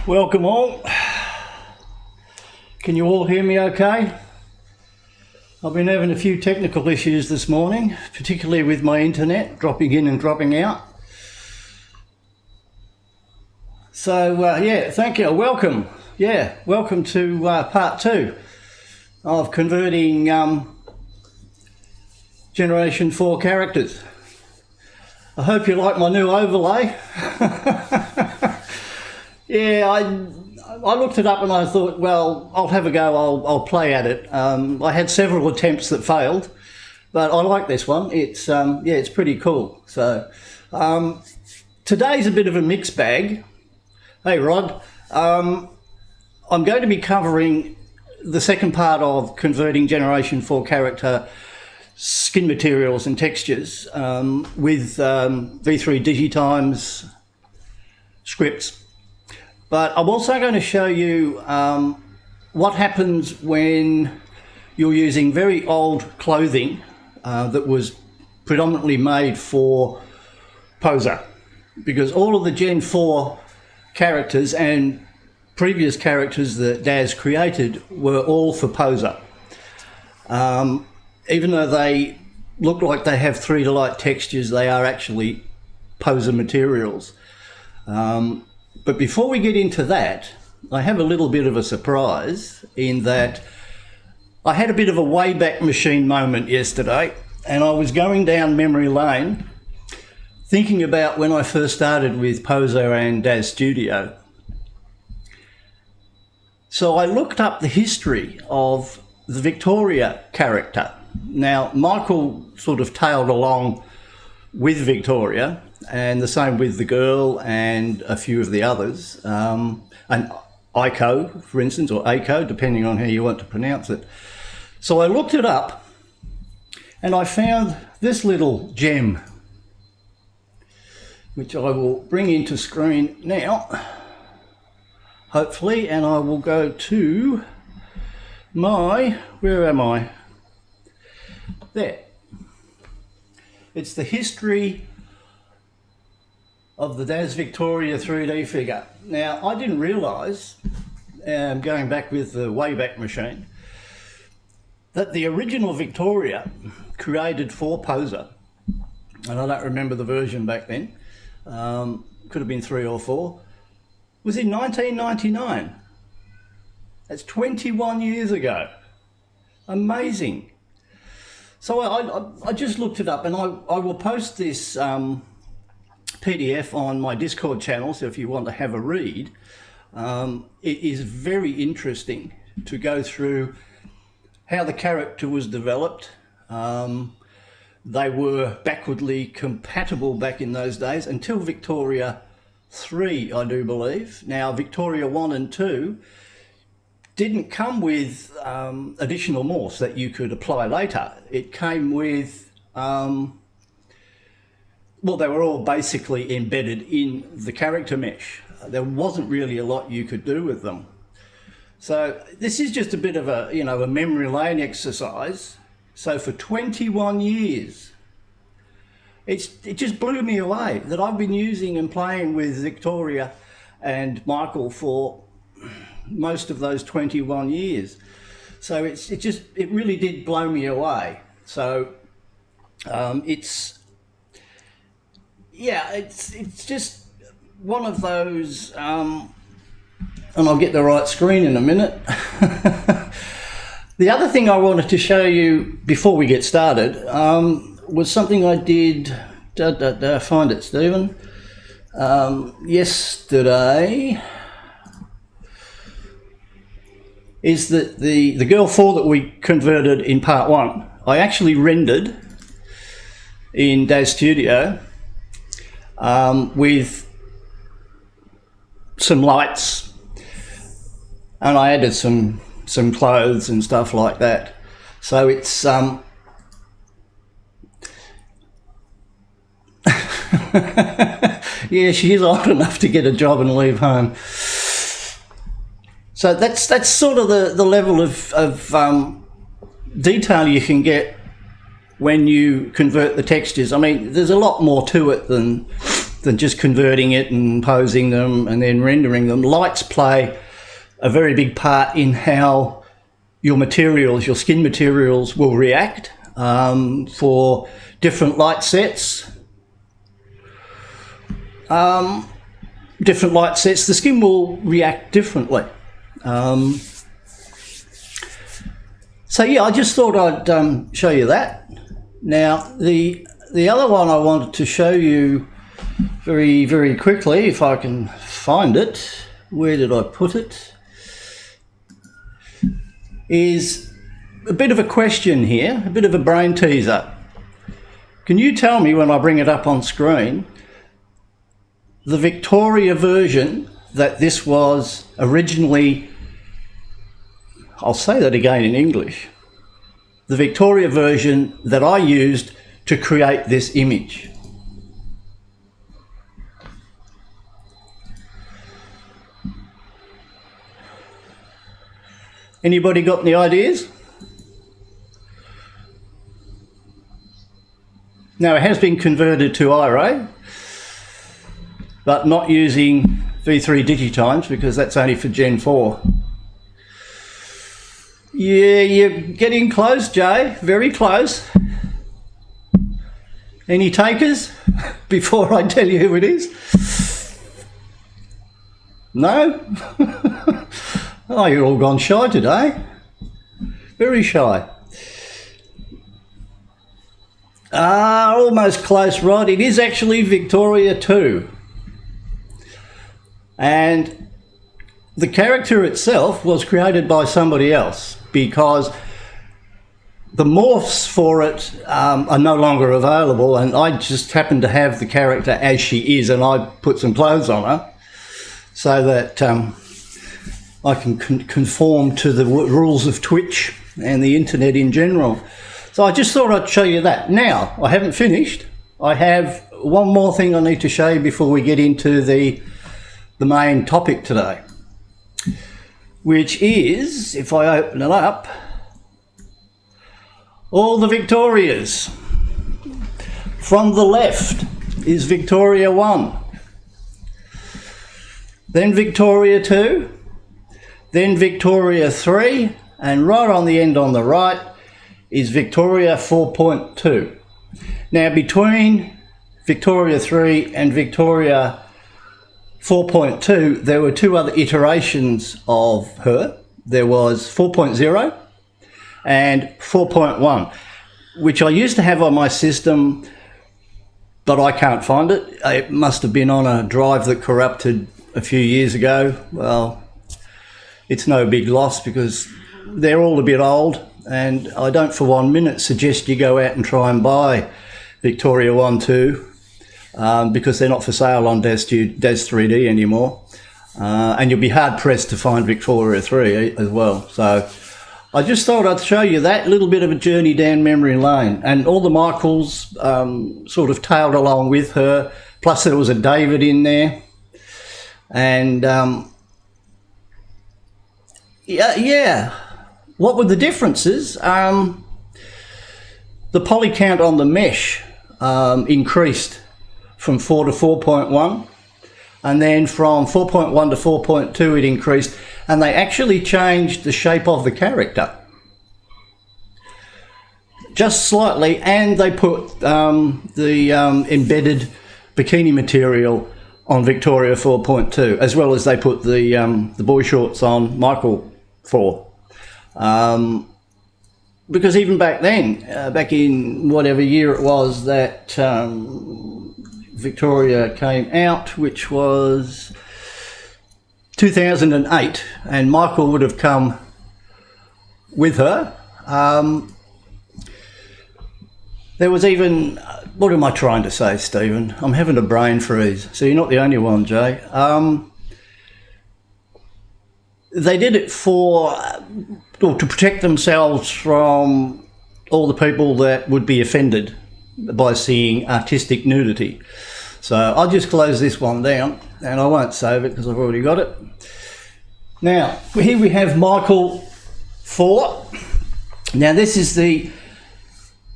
Welcome all. Can you all hear me okay? I've been having a few technical issues this morning, particularly with my internet dropping in and dropping out. So yeah, thank you. Welcome. Yeah, welcome to part 2 of converting Generation 4 characters. I hope you like my new overlay. Yeah, I looked it up and I thought, well, I'll have a go, I'll play at it. I had several attempts that failed, but I like this one. It's yeah, it's pretty cool. So today's a bit of a mixed bag. Hey Rod, I'm going to be covering the second part of converting Generation 4 character skin materials and textures with V3 Digitime's scripts. But I'm also going to show you what happens when you're using very old clothing that was predominantly made for Poser, because all of the Gen 4 characters and previous characters that DAZ created were all for Poser. Even though they look like they have 3-to-light textures, they are actually Poser materials. But before we get into that, I have a little bit of a surprise in that I had a bit of a Wayback Machine moment yesterday, and I was going down memory lane thinking about when I first started with Poser and DAZ Studio. So I looked up the history of the Victoria character. Now, Michael sort of tailed along with Victoria, and the same with the girl and a few of the others, and Aiko, for instance, or Aiko, depending on how you want to pronounce it. So I looked it up and I found this little gem, which I will bring into screen now, hopefully, and I will go to my, where am I? There. It's the history of the DAZ Victoria 3D figure. Now, I didn't realise, going back with the Wayback Machine, that the original Victoria created for Poser, and I don't remember the version back then, could have been 3 or 4, was in 1999. That's 21 years ago. Amazing. So I just looked it up, and I will post this PDF on my Discord channel, so if you want to have a read. It is very interesting to go through how the character was developed. They were backwardly compatible back in those days until Victoria 3, I do believe. Now, Victoria 1 and 2 didn't come with additional morphs that you could apply later. It came with well, they were all basically embedded in the character mesh. There wasn't really a lot you could do with them. So this is just a bit of a, you know, a memory lane exercise. So for 21 years, it just blew me away that I've been using and playing with Victoria and Michael for most of those 21 years. So it really did blow me away. So it's just one of those, and I'll get the right screen in a minute. The other thing I wanted to show you before we get started was something I did, find it, Stephen, yesterday, is that the Girl 4 that we converted in part 1, I actually rendered in DAZ Studio with some lights, and I added some clothes and stuff like that. So it's yeah, she is old enough to get a job and leave home. So that's sort of the level of detail you can get when you convert the textures. I mean, there's a lot more to it than than just converting it and posing them and then rendering them. Lights play a very big part in how your materials, your skin materials, will react for different light sets. Different light sets, the skin will react differently. So yeah, I just thought I'd show you that. Now, the other one I wanted to show you very, very quickly, if I can find it, where did I put it, is a bit of a question here, a bit of a brain teaser. Can you tell me, when I bring it up on screen, the Victoria version that this was originally, I'll say that again in English, the Victoria version that I used to create this image? Anybody got any ideas? Now, it has been converted to iRay, but not using V3 Digitimes, because that's only for Gen 4. Yeah, you're getting close, Jay, very close. Any takers before I tell you who it is? No? Oh, you're all gone shy today. Very shy. Almost close, right? It is actually Victoria 2. And the character itself was created by somebody else, because the morphs for it are no longer available, and I just happen to have the character as she is, and I put some clothes on her so that I can conform to the rules of Twitch and the internet in general. So I just thought I'd show you that. Now, I haven't finished. I have one more thing I need to show you before we get into the main topic today, which is, if I open it up, all the Victorias. From the left is Victoria 1, then Victoria 2, then Victoria 3, and right on the end on the right is Victoria 4.2. Now, between Victoria 3 and Victoria 4.2, there were two other iterations of her. There was 4.0 and 4.1, which I used to have on my system, but I can't find it. It must have been on a drive that corrupted a few years ago. Well, it's no big loss, because they're all a bit old, and I don't for 1 minute suggest you go out and try and buy Victoria 1, 2, because they're not for sale on DAZ 3D anymore, and you'll be hard pressed to find Victoria 3 as well. So I just thought I'd show you that little bit of a journey down memory lane, and all the Michaels sort of tailed along with her, plus there was a David in there, and yeah. What were the differences? The poly count on the mesh increased from 4 to 4.1, and then from 4.1 to 4.2 it increased, and they actually changed the shape of the character just slightly, and they put the embedded bikini material on Victoria 4.2, as well as they put the boy shorts on Michael 4. Because even back then, back in whatever year it was that Victoria came out, which was 2008, and Michael would have come with her. There was even, what am I trying to say, Stephen? I'm having a brain freeze. So you're not the only one, Jay. They did it to protect themselves from all the people that would be offended by seeing artistic nudity. So I'll just close this one down, and I won't save it because I've already got it. Now, here we have Michael 4. Now, this is the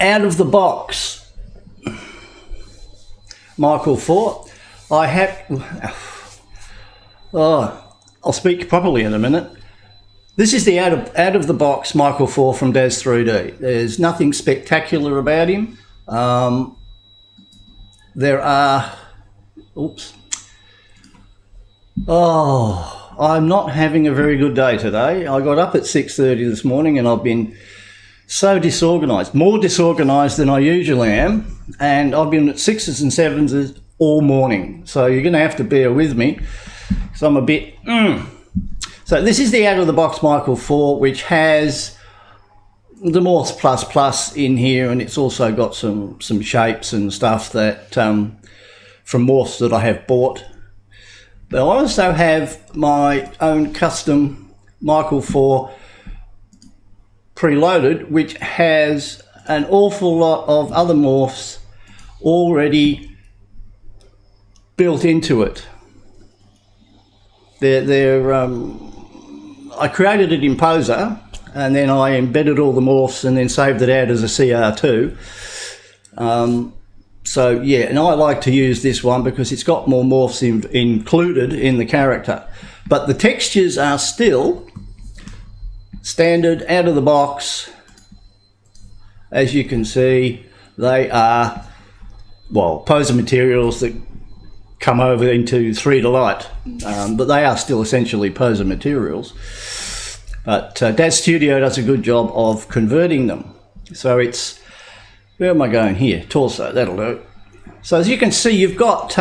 out of the box Michael 4. I have... Oh, I'll speak properly in a minute. This is the out of the box Michael 4 from DAZ 3D. There's nothing spectacular about him. There are... Oops. Oh, I'm not having a very good day today. I got up at 6:30 this morning and I've been so disorganised, more disorganised than I usually am, and I've been at 6s and 7s all morning. So you're going to have to bear with me because I'm a bit... So this is the out of the box Michael 4, which has the Morphs Plus Plus in here, and it's also got some shapes and stuff that from Morphs that I have bought. But I also have my own custom Michael 4 preloaded, which has an awful lot of other morphs already built into it. I created it in Poser, and then I embedded all the morphs and then saved it out as a CR2. So yeah, and I like to use this one because it's got more morphs included in the character. But the textures are still standard out of the box. As you can see, they are, well, Poser materials that come over into 3 to light, but they are still essentially Poser materials. But DAZ Studio does a good job of converting them. So it's, where am I going here? Torso, that'll do. So as you can see, you've got,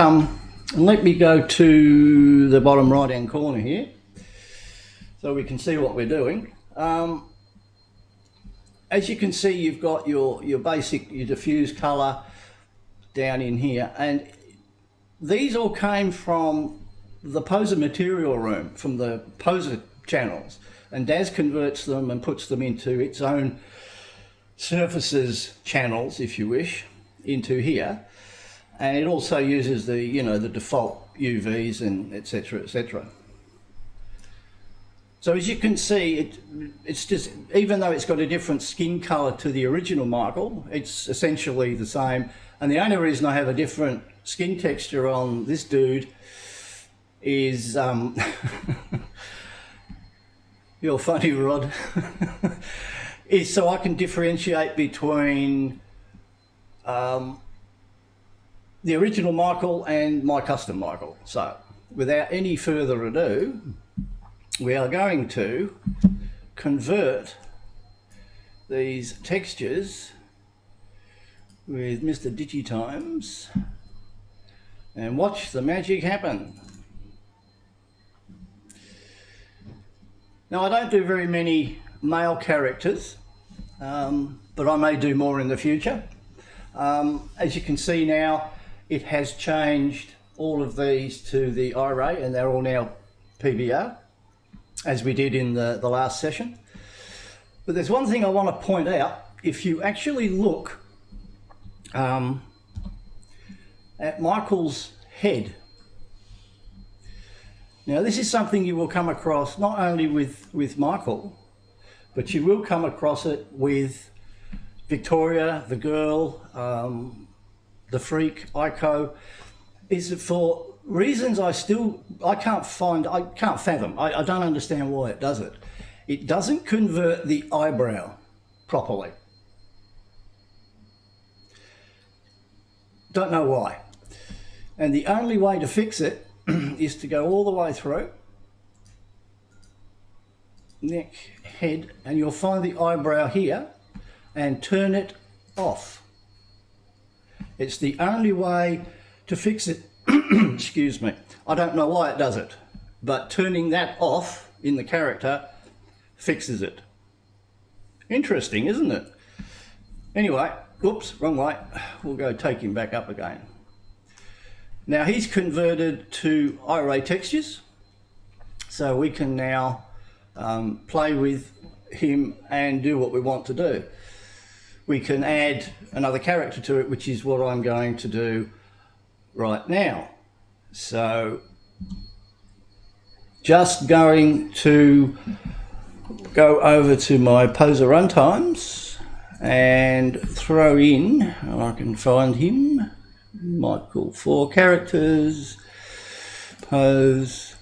let me go to the bottom right hand corner here so we can see what we're doing. As you can see, you've got your basic, your diffuse colour down in here, and these all came from the Poser material room, from the Poser channels, and DAZ converts them and puts them into its own surfaces channels, if you wish, into here. And it also uses the, you know, the default UVs and etc, etc. So as you can see, it's just, even though it's got a different skin colour to the original Michael, it's essentially the same. And the only reason I have a different skin texture on this dude is, you're funny, Rod, is so I can differentiate between the original Michael and my custom Michael. So without any further ado, we are going to convert these textures with Mr. Digitimes and watch the magic happen. Now, I don't do very many male characters, but I may do more in the future. As you can see now, it has changed all of these to the iRay, and they're all now PBR, as we did in the last session. But there's one thing I want to point out. If you actually look at Michael's head, now this is something you will come across not only with Michael, but you will come across it with Victoria, the girl, the freak, Ico. Is it for reasons I can't fathom. I don't understand why it does it. It doesn't convert the eyebrow properly. Don't know why. And the only way to fix it is to go all the way through, neck, head, and you'll find the eyebrow here, and turn it off. It's the only way to fix it. Excuse me. I don't know why it does it, but turning that off in the character fixes it. Interesting, isn't it? Anyway, oops, wrong way. We'll go take him back up again. Now he's converted to iRay textures, so we can now play with him and do what we want to do. We can add another character to it, which is what I'm going to do right now. So just going to go over to my Poser runtimes and throw in, I can find him, Michael 4 characters, pose.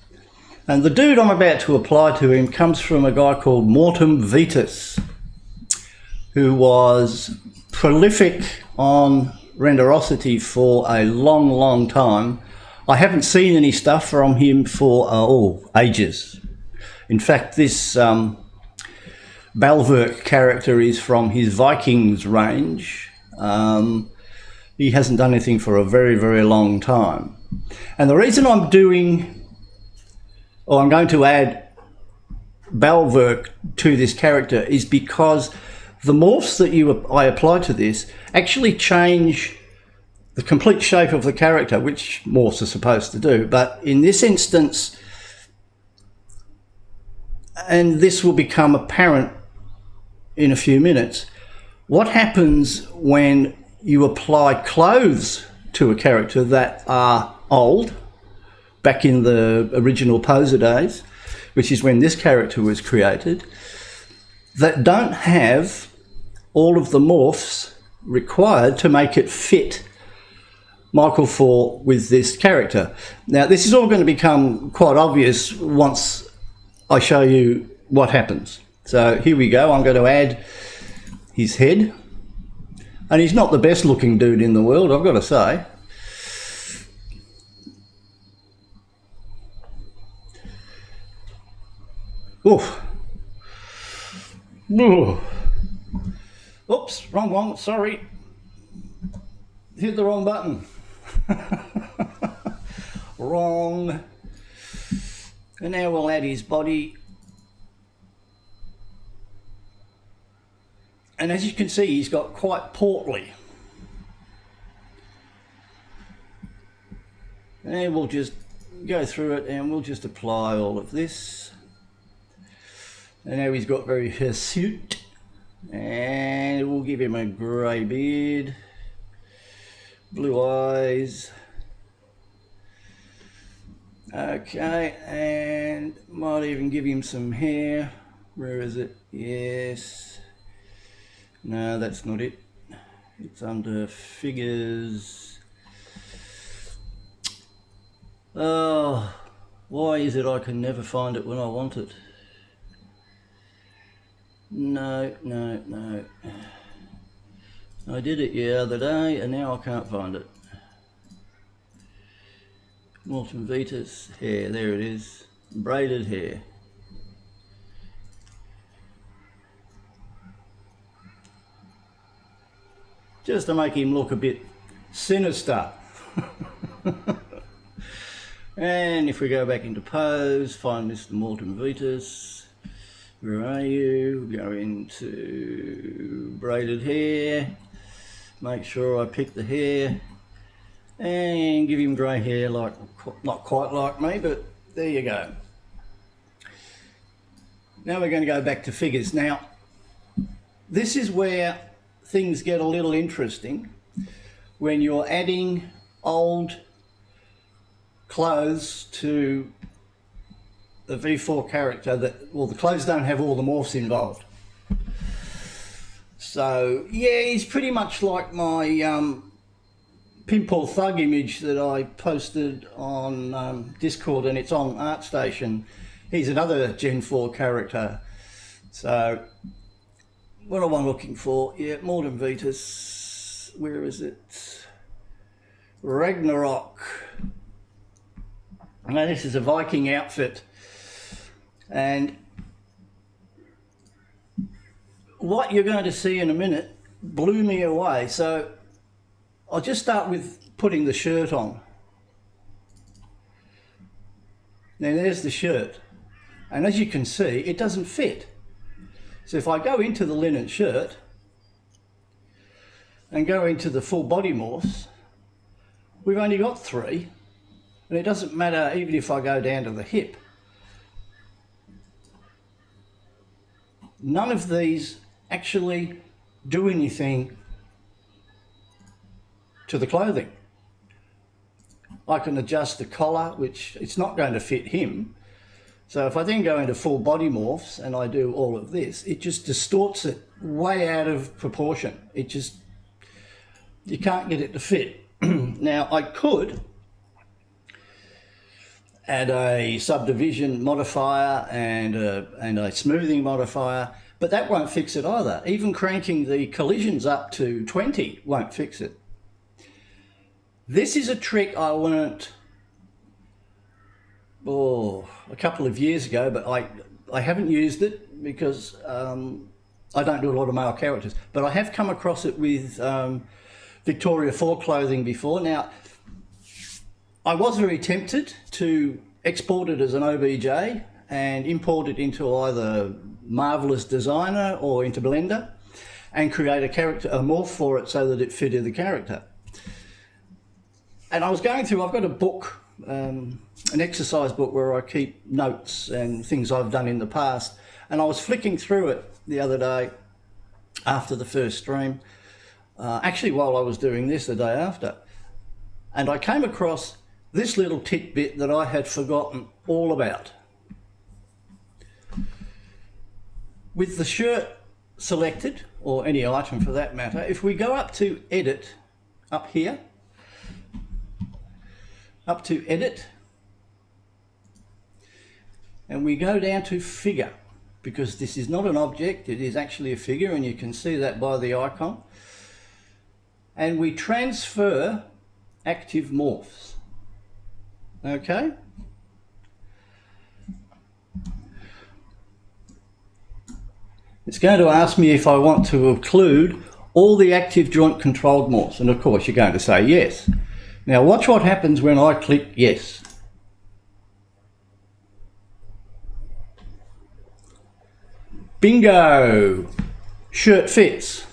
And the dude I'm about to apply to him comes from a guy called Mortem Vetus, who was prolific on renderosity for a long, long time. I haven't seen any stuff from him for ages. In fact, this Balverk character is from his Vikings range. He hasn't done anything for a very, very long time. And the reason I'm going to add Balverk to this character is because the morphs that I apply to this actually change the complete shape of the character, which morphs are supposed to do. But in this instance, and this will become apparent in a few minutes, what happens when you apply clothes to a character that are old, back in the original poser days, which is when this character was created, that don't have all of the morphs required to make it fit Michael 4 with this character. Now, this is all going to become quite obvious once I show you what happens. So here we go. I'm going to add his head. And he's not the best looking dude in the world, I've got to say. Oof. Oops, wrong one, sorry. Hit the wrong button. Wrong. And now we'll add his body. And as you can see, he's got quite portly. And we'll just go through it and we'll just apply all of this. And now he's got very hirsute. And we'll give him a grey beard, blue eyes. Okay, and might even give him some hair. Where is it? Yes. No, that's not it. It's under figures. Oh, why is it I can never find it when I want it? No. I did it the other day and now I can't find it. Mortem Vetus hair, there it is. Braided hair. Just to make him look a bit sinister. And if we go back into pose, find Mr. Mortem Vetus. Where are you? Go into braided hair. Make sure I pick the hair. And give him grey hair, like not quite like me, but there you go. Now we're going to go back to figures. Now, this is where things get a little interesting when you're adding old clothes to the V4 character that, well, the clothes don't have all the morphs involved. So yeah, he's pretty much like my Pinball Thug image that I posted on Discord, and it's on ArtStation. He's another Gen 4 character. So what am I looking for? Yeah, Mortem Vetus. Where is it? Ragnarok. Now this is a Viking outfit. And what you're going to see in a minute blew me away. So I'll just start with putting the shirt on. Now there's the shirt. And as you can see, it doesn't fit. So if I go into the linen shirt and go into the full body morphs, we've only got 3. And it doesn't matter even if I go down to the hip. None of these actually do anything to the clothing. I can adjust the collar, which it's not going to fit him. So if I then go into full body morphs and I do all of this, it just distorts it way out of proportion. It just, you can't get it to fit. Now I could add a subdivision modifier and a smoothing modifier, but that won't fix it either. Even cranking the collisions up to 20 won't fix it. This is a trick I learnt a couple of years ago, but I haven't used it because I don't do a lot of male characters, but I have come across it with Victoria 4 clothing before. Now, I was very tempted to export it as an OBJ and import it into either Marvelous Designer or into Blender and create a morph for it so that it fitted the character. And I was going through, I've got a book, an exercise book where I keep notes and things I've done in the past, and I was flicking through it the other day after the first stream, actually while I was doing this the day after, and I came across this little tidbit that I had forgotten all about. With the shirt selected, or any item for that matter, if we go up to Edit, up here, up to Edit, and we go down to Figure, because this is not an object, it is actually a figure, and you can see that by the icon, and we transfer active morphs. Okay? It's going to ask me if I want to include all the active joint controlled morphs, and of course you're going to say yes. Now watch what happens when I click yes. Bingo! Shirt fits.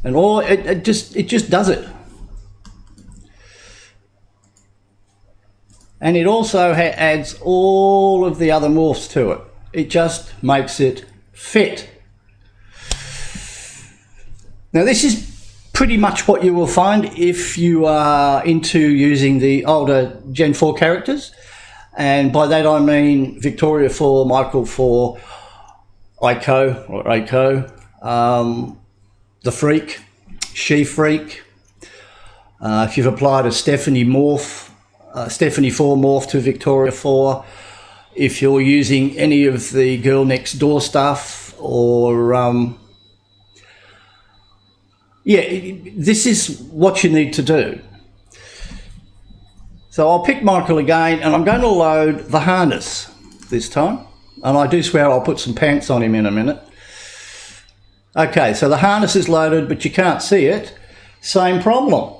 And it just does it. And it also adds all of the other morphs to it. It just makes it fit. Now this is pretty much what you will find if you are into using the older Gen 4 characters. And by that I mean Victoria 4, Michael 4, Aiko or Aiko, the Freak, She Freak. If you've applied a Stephanie 4 morph to Victoria 4, if you're using any of the Girl Next Door stuff, or this is what you need to do. So I'll pick Michael again, and I'm going to load the harness this time, and I do swear I'll put some pants on him in a minute. Okay, so the harness is loaded, but you can't see it. Same problem.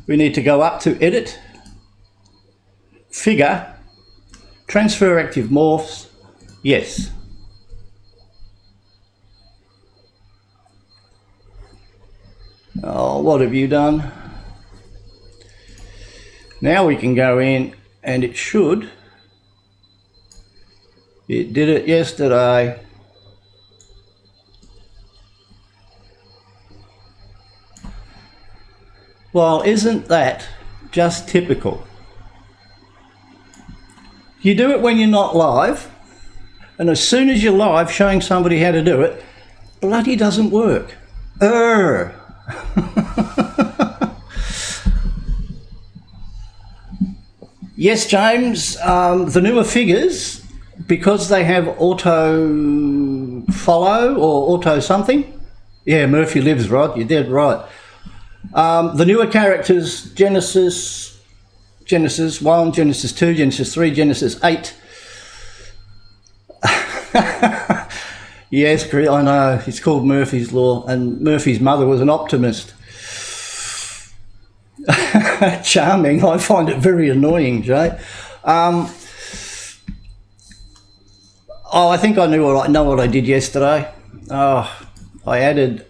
We need to go up to Edit, Figure, Transfer Active Morphs, yes. Oh, what have you done? Now we can go in, and it should. It did it yesterday. Well, isn't that just typical? You do it when you're not live, and as soon as you're live showing somebody how to do it, bloody doesn't work. Yes, James, the newer figures, because they have auto follow or auto something. Yeah, Murphy lives, Rod, you're dead right. The newer characters, Genesis 1, Genesis 2, Genesis 3, Genesis 8. Yes, I know, it's called Murphy's Law, and Murphy's mother was an optimist. Charming, I find it very annoying, Jay. Oh, I think I know what I did yesterday. Oh, I added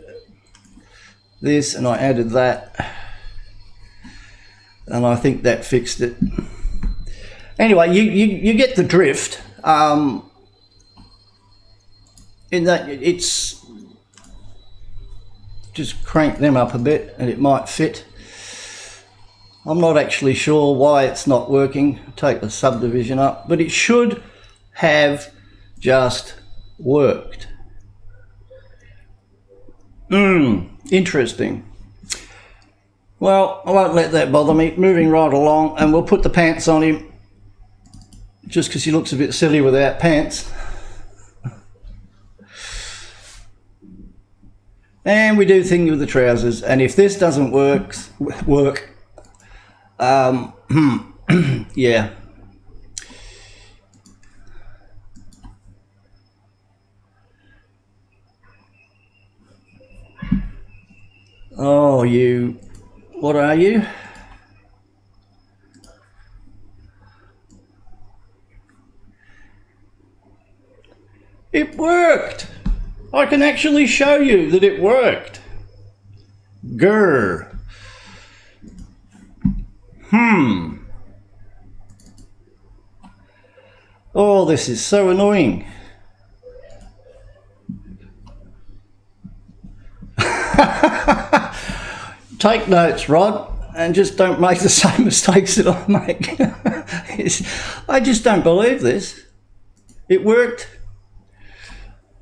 this and I added that, and I think that fixed it. Anyway, you get the drift. In that it's just crank them up a bit and it might fit. I'm not actually sure why it's not working. Take the subdivision up, but it should have just worked. Interesting. Well, I won't let that bother me. Moving right along, and we'll put the pants on him. just because he looks a bit silly without pants. And we do things with the trousers, and if this doesn't work, yeah. Oh, what are you? It worked! I can actually show you that it worked. Grr. Oh, this is so annoying. Take notes, Rod, and just don't make the same mistakes that I make. I just don't believe this. It worked.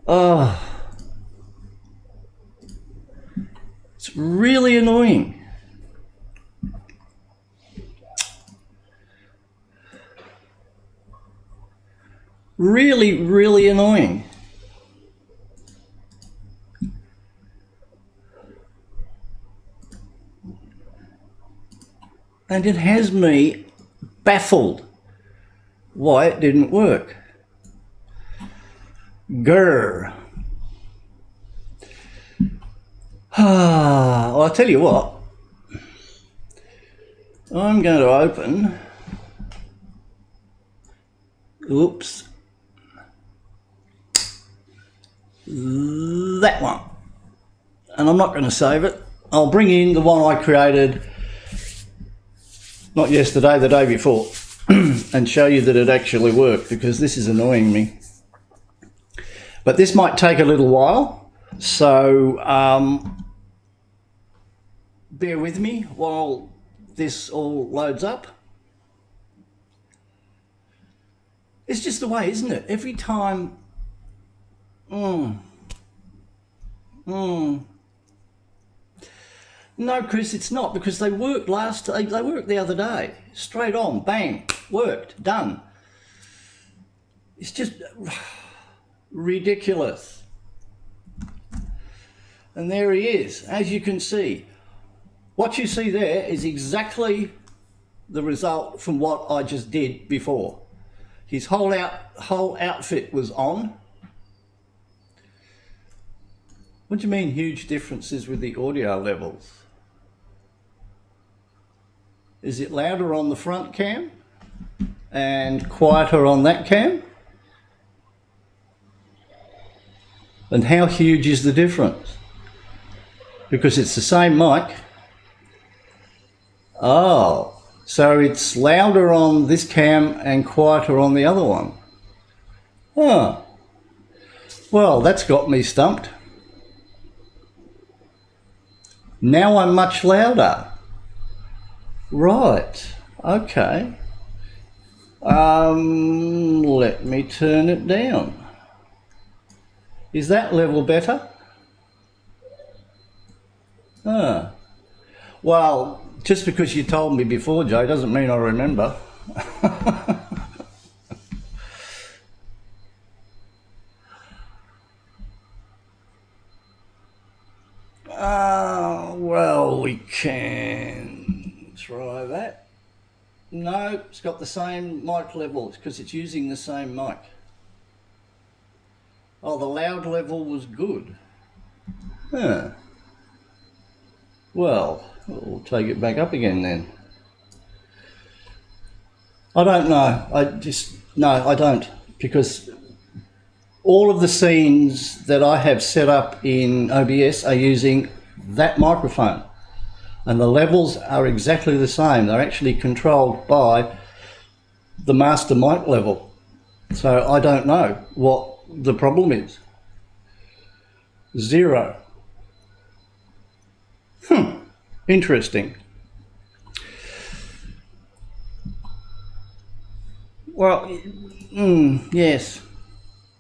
Oh. It's really annoying. Really, really annoying. And it has me baffled why it didn't work. Grr. Well, I'll tell you what. I'm going to open. Oops. That one. And I'm not going to save it. I'll bring in the one I created, not yesterday, the day before, and show you that it actually worked, because this is annoying me. But this might take a little while, so bear with me while this all loads up. It's just the way, isn't it? Every time. No, Chris, it's not, because they worked they worked the other day. Straight on, bang, worked, done. It's just ridiculous. And there he is, as you can see. What you see there is exactly the result from what I just did before. His whole outfit was on. What do you mean huge differences with the audio levels? Is it louder on the front cam and quieter on that cam? And how huge is the difference? Because it's the same mic. Oh, so it's louder on this cam and quieter on the other one. Oh, well, that's got me stumped. Now I'm much louder. Right, okay. Let me turn it down. Is that level better? Well, just because you told me before, Joe, doesn't mean I remember. Well, we can try that. No, it's got the same mic level because it's using the same mic. Oh, the loud level was good. Huh. Well, we'll take it back up again then. I don't know. I don't, because all of the scenes that I have set up in OBS are using that microphone, and the levels are exactly the same. They're actually controlled by the master mic level. So I don't know what the problem is. Zero. Interesting. Well, yes.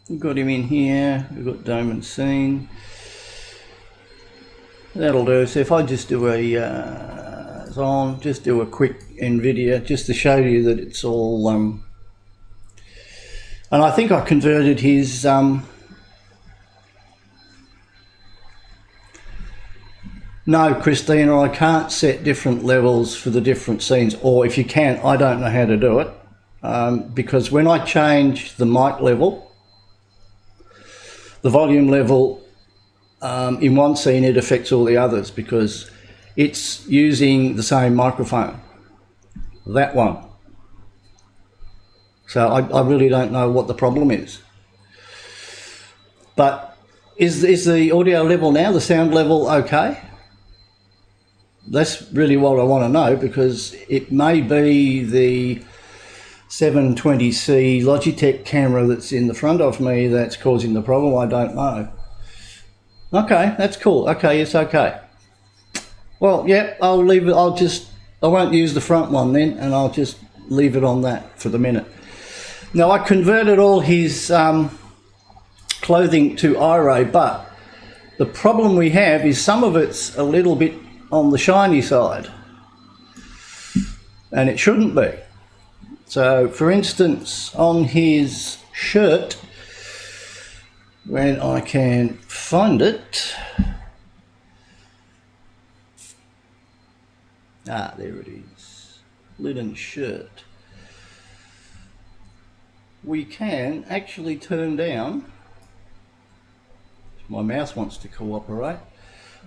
We've got him in here. We've got Diamond Scene. That'll do. So if I just do just do a quick NVIDIA just to show you that it's all And I think I converted his no, Christina, I can't set different levels for the different scenes, or if you can, I don't know how to do it, because when I change the mic level, the volume level in one scene, it affects all the others because it's using the same microphone, that one. So I really don't know what the problem is. But is the audio level now, the sound level, okay? That's really what I want to know, because it may be the 720C Logitech camera that's in the front of me that's causing the problem. I don't know. Okay, that's cool. Okay, it's okay. Well, yeah, I'll leave it. I won't use the front one then, and I'll just leave it on that for the minute. Now, I converted all his clothing to iRay, but the problem we have is some of it's a little bit on the shiny side, and it shouldn't be. So, for instance, on his shirt, when I can find it, there it is, linen shirt, we can actually turn down, my mouse wants to cooperate,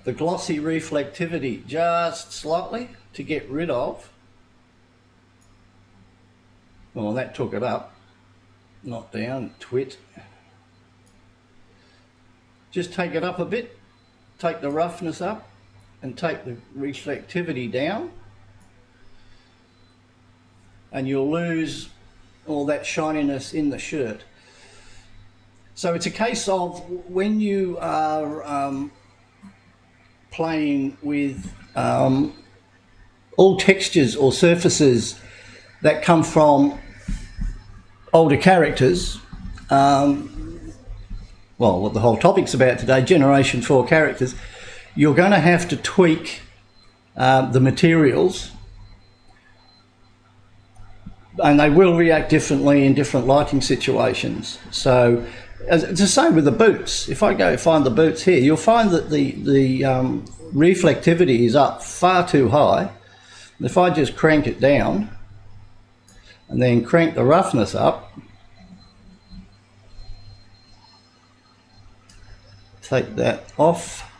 the glossy reflectivity just slightly to get rid of, well, that took it up, not down, twit. Just take it up a bit, take the roughness up, and take the reflectivity down, and you'll lose all that shininess in the shirt. So it's a case of when you are playing with all textures or surfaces that come from older characters, well, what the whole topic's about today, Generation 4 characters, you're going to have to tweak the materials, and they will react differently in different lighting situations. So it's the same with the boots. If I go find the boots here, you'll find that the reflectivity is up far too high. If I just crank it down and then crank the roughness up, take that off,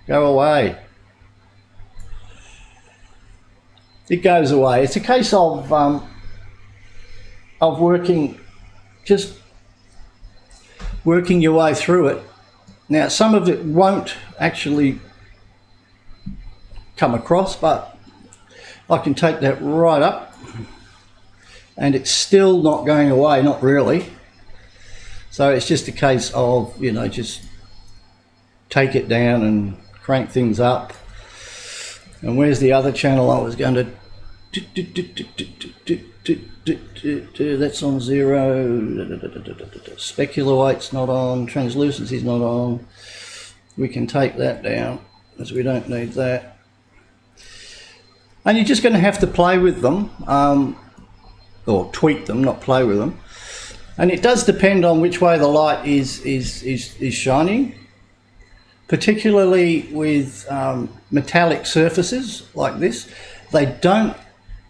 go away. It goes away. It's a case of working, just working your way through it. Now, some of it won't actually come across, but I can take that right up, and it's still not going away, not really. So it's just a case of, you know, just take it down and crank things up. And where's the other channel I was going to... That's on 0. Specular weight's not on. Translucency's not on. We can take that down, as we don't need that. And you're just going to have to play with them, or tweak them, not play with them. And it does depend on which way the light is shining. Particularly with metallic surfaces like this, they don't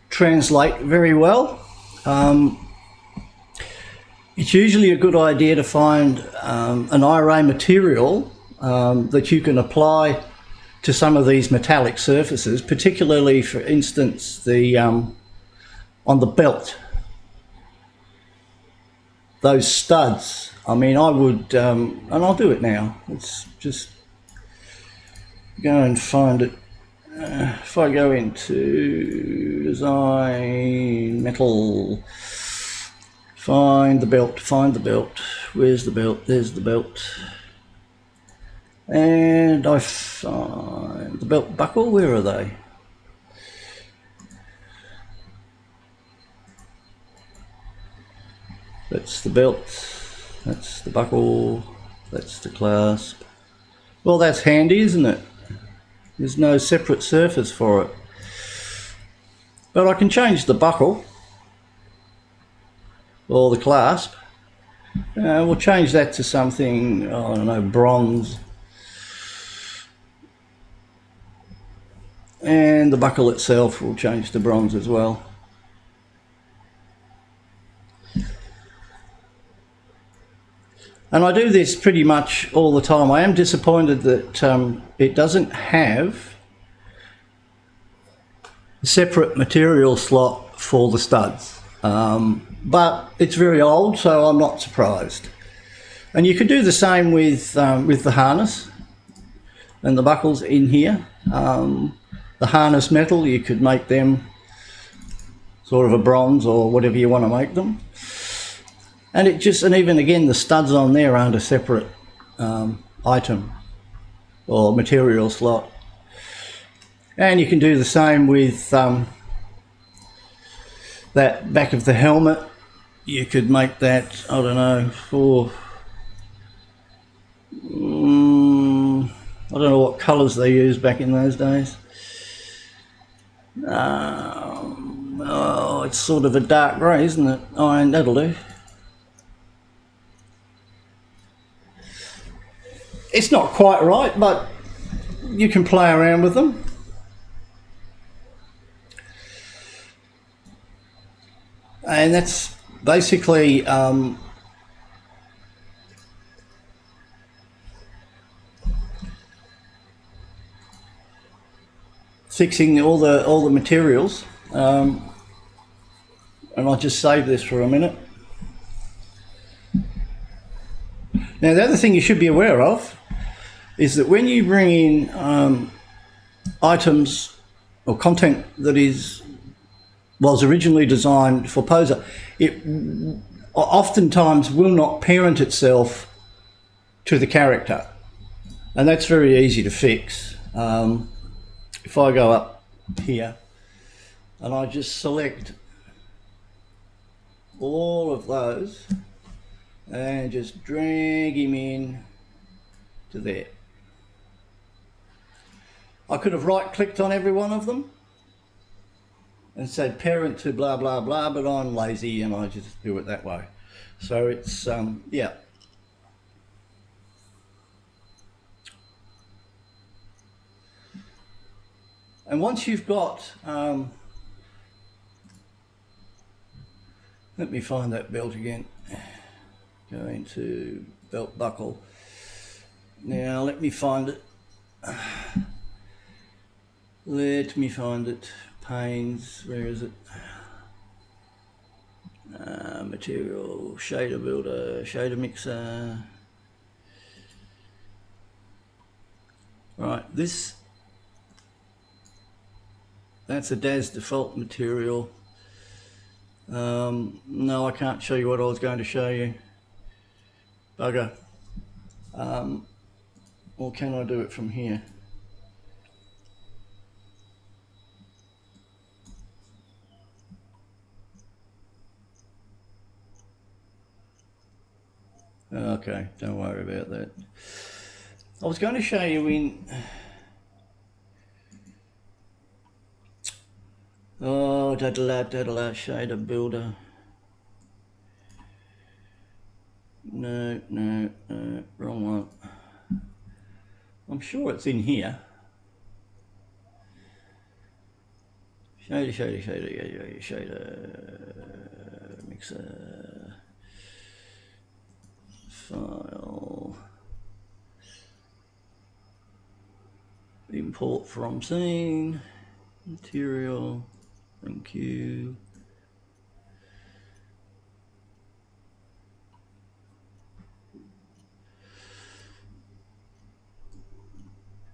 translate very well. It's usually a good idea to find an iRay material that you can apply to some of these metallic surfaces, particularly, for instance, the on the belt. Those studs. I mean, I would, and I'll do it now. Let's just go and find it. If I go into design, metal, find the belt, where's the belt, there's the belt, and I find the belt buckle, where are they? That's the belt, that's the buckle, that's the clasp. Well, that's handy, isn't it? There's no separate surface for it. But I can change the buckle. or the clasp. We'll change that to something, I don't know, bronze. And the buckle itself will change to bronze as well. And I do this pretty much all the time. I am disappointed that it doesn't have a separate material slot for the studs. But it's very old, so I'm not surprised. And you could do the same with the harness and the buckles in here. The harness metal, you could make them sort of a bronze or whatever you want to make them. And it just, and even again, the studs on there aren't a separate item or material slot. And you can do the same with that back of the helmet. You could make that, I don't know, for I don't know what colours they used back in those days. Oh, it's sort of a dark grey, isn't it? Oh, and that'll do. It's not quite right, but you can play around with them. And that's basically fixing all the materials. And I'll just save this for a minute. Now, the other thing you should be aware of is that when you bring in items or content that was originally designed for poser, it oftentimes will not parent itself to the character, and that's very easy to fix. If I go up here and I just select all of those and just drag him in to there. I could have right-clicked on every one of them and said parent to blah blah blah, but I'm lazy and I just do it that way. So it's yeah. And once you've got let me find that belt again. Go into belt buckle. Now let me find it. Let me find it. Panes, where is it? Material, shader builder, shader mixer. Right, that's a DAZ default material. No, I can't show you what I was going to show you. Bugger. Or can I do it from here? Okay, don't worry about that. I was going to show you in... Oh, daddle shader builder. No, wrong one. I'm sure it's in here. Shader mixer. File. Import from scene. Material. Thank you.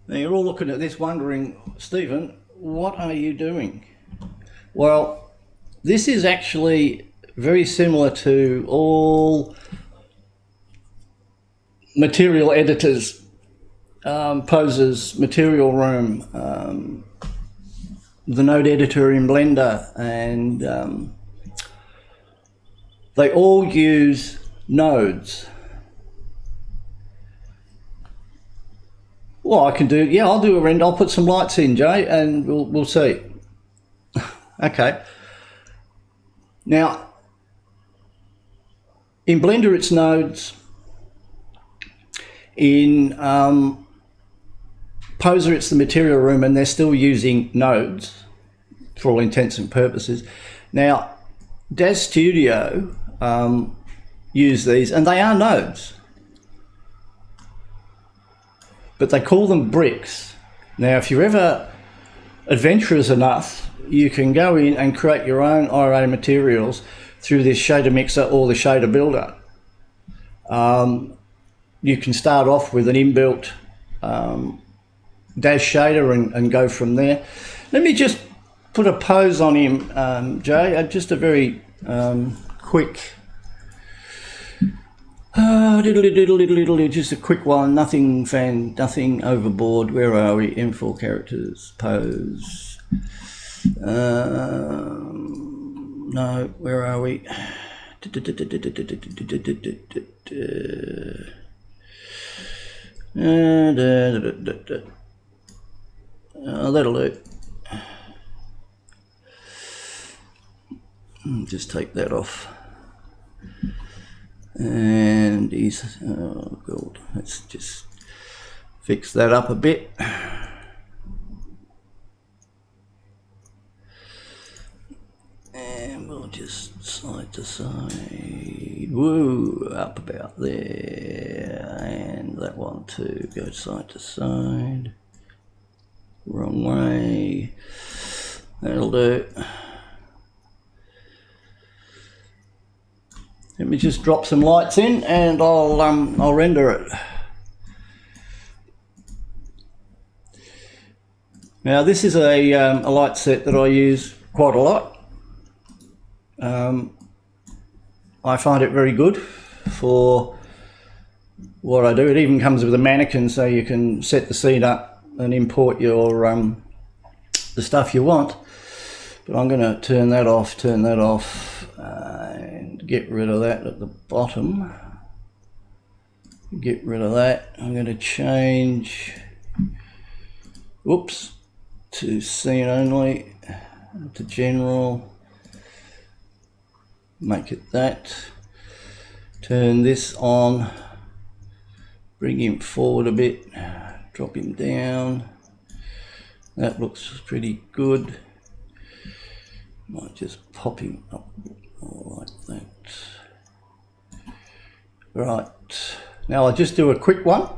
Now you're all looking at this wondering, Stephen, what are you doing? Well, this is actually very similar to all material editors, Poser's Material Room, the node editor in Blender, and they all use nodes. Well, I can do, yeah, I'll do a render. I'll put some lights in, Jay, and we'll see. Okay. Now, In Blender it's nodes. In Poser it's the material room, and they're still using nodes for all intents and purposes. Now DAZ Studio use these, and they are nodes, but they call them bricks. Now if you're ever adventurous enough, you can go in and create your own iRay materials through this shader mixer or the shader builder. You can start off with an inbuilt DAZ shader and go from there. Let me just put a pose on him, Jay, just a very quick, just a quick one, nothing overboard. Where are we? M4 characters, pose. No, where are we? That'll do. Just take that off. And he's, oh god, let's just fix that up a bit. And we'll just side to side, woo, up about there, and that one too, go side to side, wrong way, that'll do. Let me just drop some lights in and I'll render it. Now this is a light set that I use quite a lot. I find it very good for what I do. It even comes with a mannequin, so you can set the scene up and import your the stuff you want. But I'm going to turn that off, and get rid of that at the bottom. Get rid of that. I'm going to change, whoops, to scene only, to general. Make it that. Turn this on. Bring him forward a bit. Drop him down. That looks pretty good. Might just pop him up like that. Right. Now I'll just do a quick one,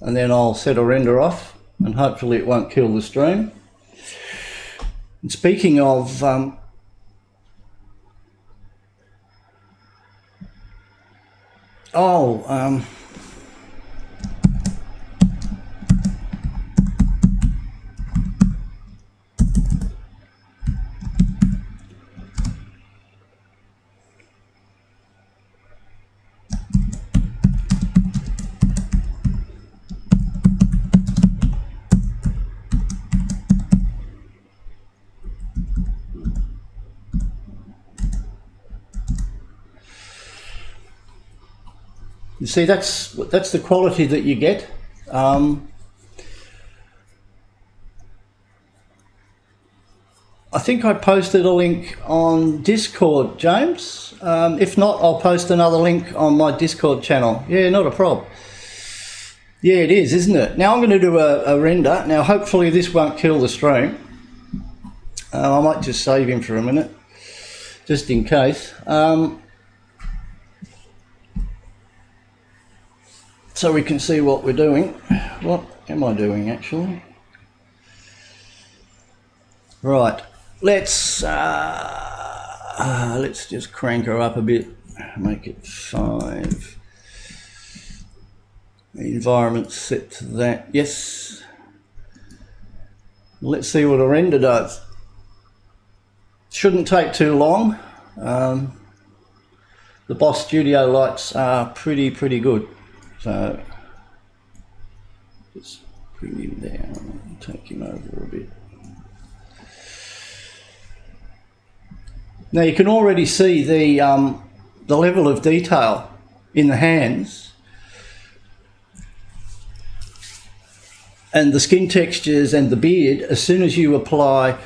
and then I'll set a render off, and hopefully it won't kill the stream. And speaking of you see, that's the quality that you get. I think I posted a link on Discord, James. If not, I'll post another link on my Discord channel. Yeah, not a problem. Yeah, it is, isn't it? Now I'm going to do a render. Now hopefully this won't kill the stream. I might just save him for a minute, just in case. So we can see what we're doing. What am I doing actually? Right, let's just crank her up a bit, make it 5. The environment set to that, yes. Let's see what a render does. Shouldn't take too long. The Boss Studio lights are pretty good. So just bring him down, take him over a bit. Now you can already see the level of detail in the hands and the skin textures and the beard as soon as you apply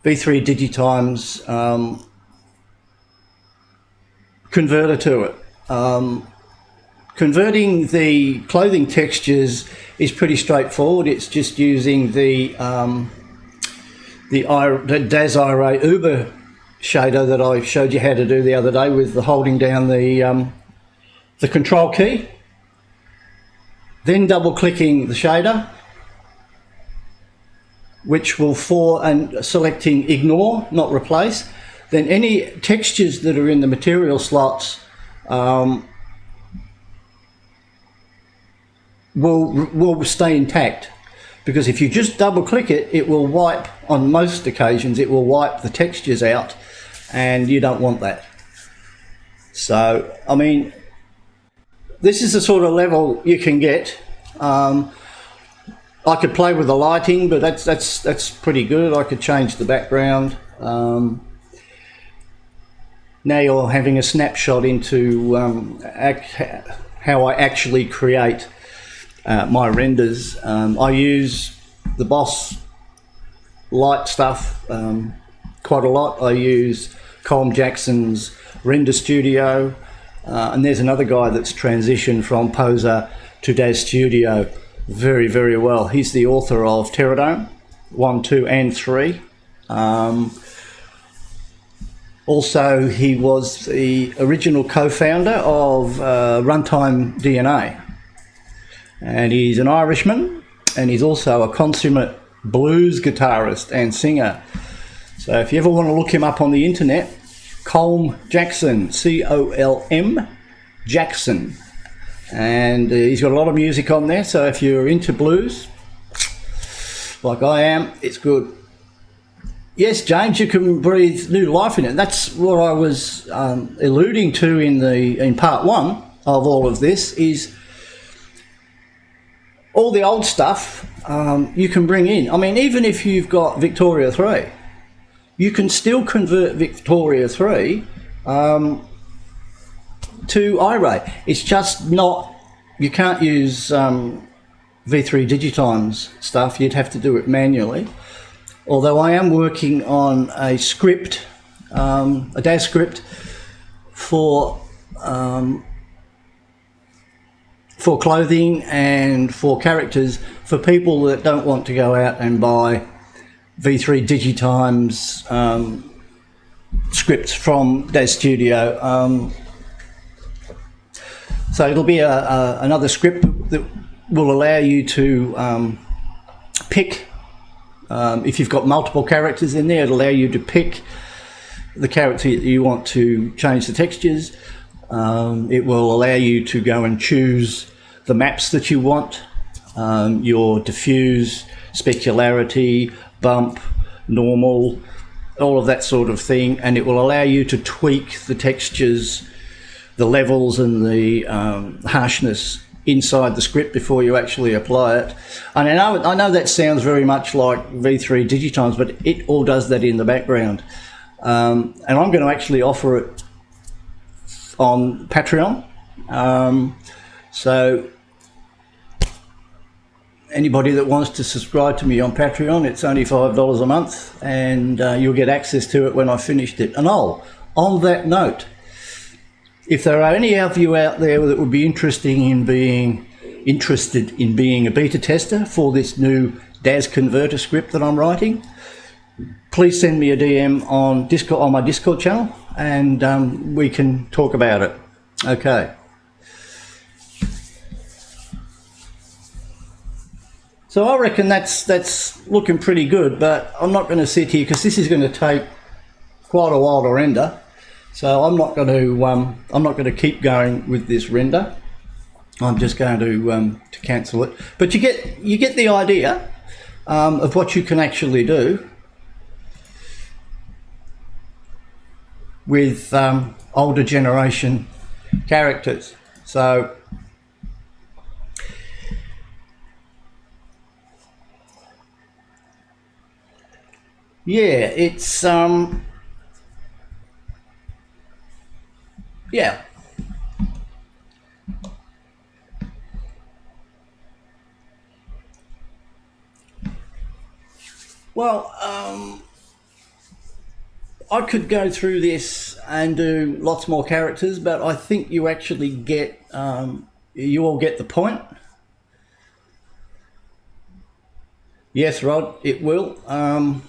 V3 Digitime's converter to it. Converting the clothing textures is pretty straightforward. It's just using the DAZ iRay Uber shader that I showed you how to do the other day with the holding down the control key, then double clicking the shader, which will and selecting ignore, not replace. Then any textures that are in the material slots will stay intact, because if you just double click it, it will wipe, on most occasions it will wipe the textures out, and you don't want that. So I mean, this is the sort of level you can get. I could play with the lighting, but that's pretty good. I could change the background. Now you're having a snapshot into how I actually create my renders. I use the Boss light stuff quite a lot. I use Colm Jackson's Render Studio, and there's another guy that's transitioned from Poser to DAZ Studio very, very well. He's the author of Pterodome 1, 2 and 3. Also, he was the original co-founder of Runtime DNA. And he's an Irishman, and he's also a consummate blues guitarist and singer. So if you ever want to look him up on the internet, Colm Jackson, C-O-L-M Jackson. And he's got a lot of music on there, so if you're into blues, like I am, it's good. Yes, James, you can breathe new life in it. That's what I was alluding to in part 1 of all of this, is all the old stuff you can bring in. I mean, even if you've got Victoria 3, you can still convert Victoria 3 to iRay. It's just not, you can't use V3 Digitime's stuff. You'd have to do it manually. Although I am working on a script, a DAZ script for clothing and for characters, for people that don't want to go out and buy V3 Digitime's scripts from DAZ Studio. So it'll be another script that will allow you to pick, if you've got multiple characters in there, it'll allow you to pick the character that you want to change the textures. It will allow you to go and choose the maps that you want, your diffuse, specularity, bump, normal, all of that sort of thing, and it will allow you to tweak the textures, the levels and the harshness inside the script before you actually apply it. And I know that sounds very much like V3 Digitimes, but it all does that in the background. And I'm going to actually offer it on Patreon. So anybody that wants to subscribe to me on Patreon, it's only $5 a month, and you'll get access to it when I've finished it. And on that note, if there are any of you out there that would be interested in being a beta tester for this new DAZ converter script that I'm writing, please send me a DM on Discord, on my Discord channel, and we can talk about it. Okay. So I reckon that's looking pretty good, but I'm not going to sit here because this is going to take quite a while to render. So I'm not going to keep going with this render. I'm just going to cancel it. But you get the idea of what you can actually do with older generation characters. So yeah, it's yeah. Well, I could go through this and do lots more characters, but I think you actually get, you all get the point. Yes, Rod, it will. Well,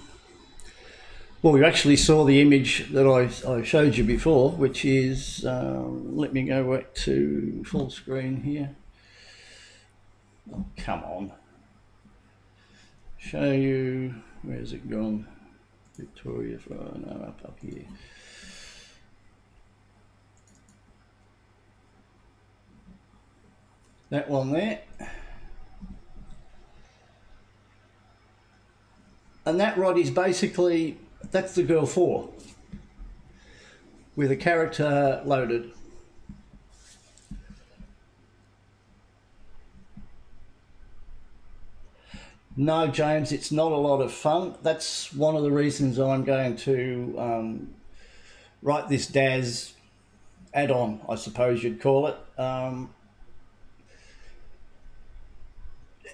you actually saw the image that I showed you before, which is, let me go back to full screen here. Oh, come on. Show you, where's it gone? Victoria, no, up here. That one there. And that, Rod, is basically, that's the Girl 4 with a character loaded. No, James, it's not a lot of fun. That's one of the reasons I'm going to write this DAZ add-on, I suppose you'd call it.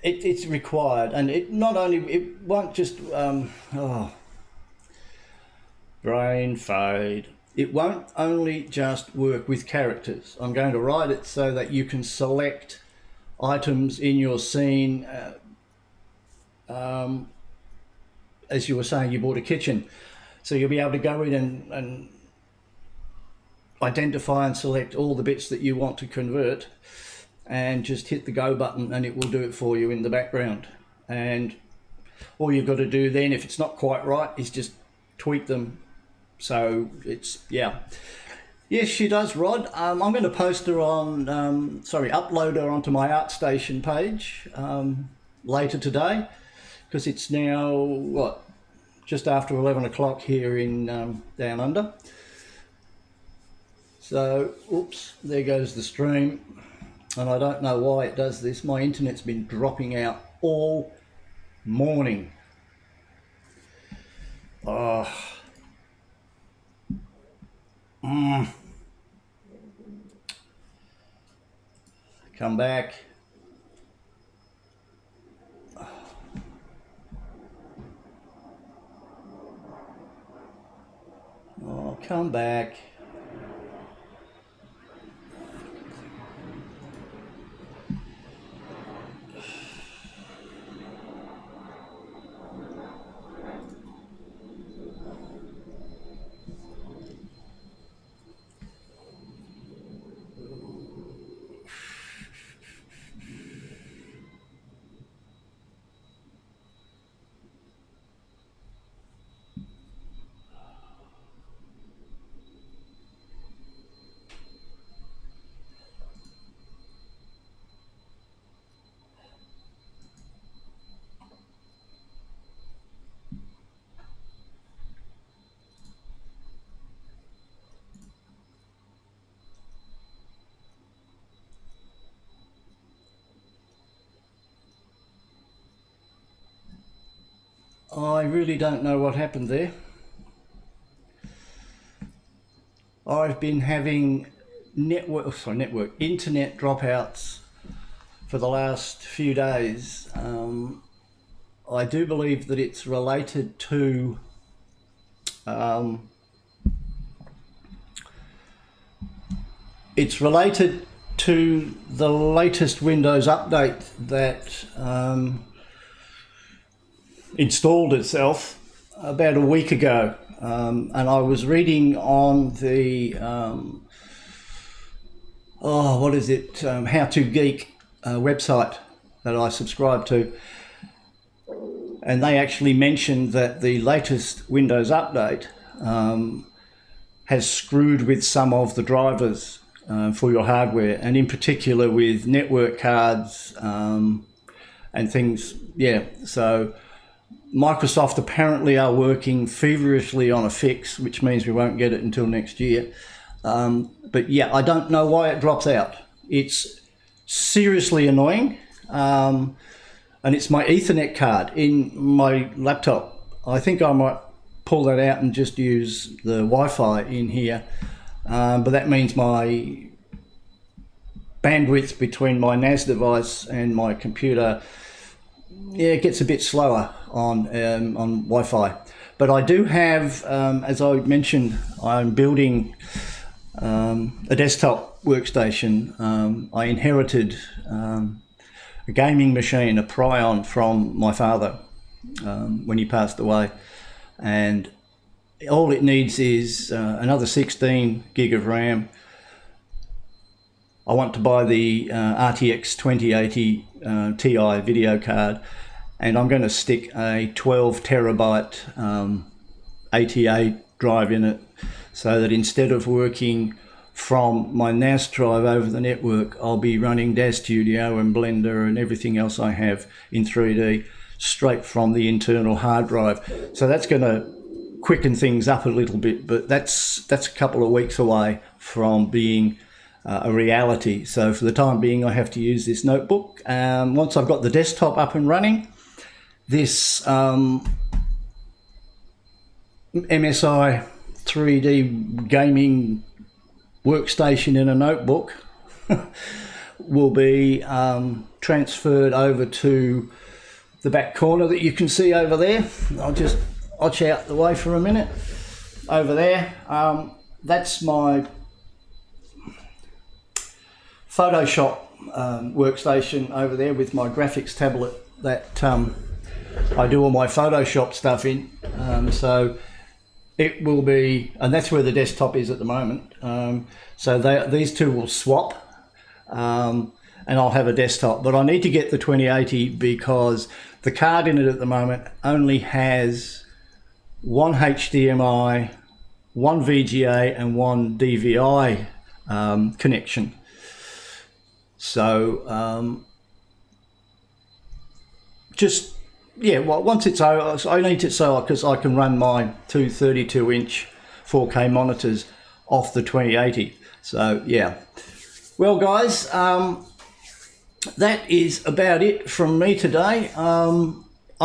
It's required, and it not only, it won't just, brain fade. It won't only just work with characters. I'm going to write it so that you can select items in your scene. As you were saying, you bought a kitchen, so you'll be able to go in and identify and select all the bits that you want to convert, and just hit the go button and it will do it for you in the background. And all you've got to do then, if it's not quite right, is just tweak them. So it's, yeah. Yes, she does, Rod. I'm going to post her on, upload her onto my ArtStation page later today, because it's now, what, just after 11 o'clock here in Down Under. So, oops, there goes the stream. And I don't know why it does this. My internet's been dropping out all morning. Oh. Come back. Oh, come back. I really don't know what happened there. I've been having internet dropouts for the last few days. I do believe that it's related to the latest Windows update that installed itself about a week ago, and I was reading on the How to Geek website that I subscribe to, and they actually mentioned that the latest Windows update has screwed with some of the drivers for your hardware, and in particular with network cards and things. Yeah, so Microsoft apparently are working feverishly on a fix, which means we won't get it until next year. But yeah, I don't know why it drops out. It's seriously annoying. And it's my Ethernet card in my laptop. I think I might pull that out and just use the Wi-Fi in here. But that means my bandwidth between my NAS device and my computer, yeah, it gets a bit slower on Wi-Fi. But I do have, as I mentioned, I'm building a desktop workstation. I inherited a gaming machine, a Prion, from my father when he passed away, and all it needs is another 16 gig of RAM. I want to buy the RTX 2080 Ti video card, and I'm going to stick a 12 terabyte ATA drive in it, so that instead of working from my NAS drive over the network, I'll be running DAZ Studio and Blender and everything else I have in 3D straight from the internal hard drive. So that's going to quicken things up a little bit, but that's a couple of weeks away from being a reality. So for the time being, I have to use this notebook. Once I've got the desktop up and running, this MSI 3D gaming workstation in a notebook will be transferred over to the back corner that you can see over there. I'll just watch out the way for a minute. Over there, that's my Photoshop workstation over there with my graphics tablet that I do all my Photoshop stuff in. So it will be, and that's where the desktop is at the moment. So these two will swap, and I'll have a desktop. But I need to get the 2080 because the card in it at the moment only has one HDMI, one VGA, and one DVI connection. So just, yeah, well, once it's over, I need it so because I can run my two 32-inch 4K monitors off the 2080. So yeah, well guys, that is about it from me today. I'm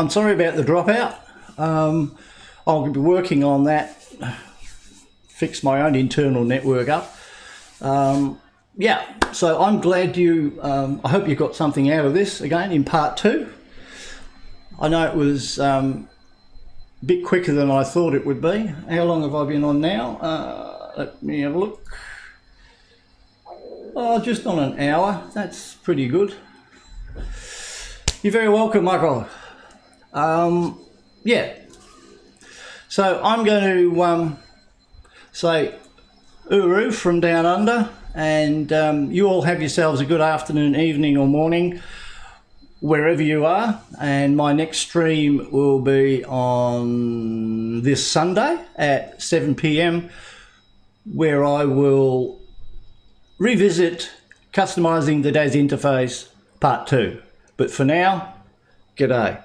sorry about the dropout. I'll be working on that, fix my own internal network up. Yeah, so I'm glad I hope you got something out of this again in part 2. I know it was a bit quicker than I thought it would be. How long have I been on now? Let me have a look. Oh, just on an hour. That's pretty good. You're very welcome, Michael. Yeah. So I'm going to say Uru from Down Under, and you all have yourselves a good afternoon, evening or morning, wherever you are. And my next stream will be on this Sunday at 7 p.m, where I will revisit customizing the DAZ interface part 2. But for now, g'day.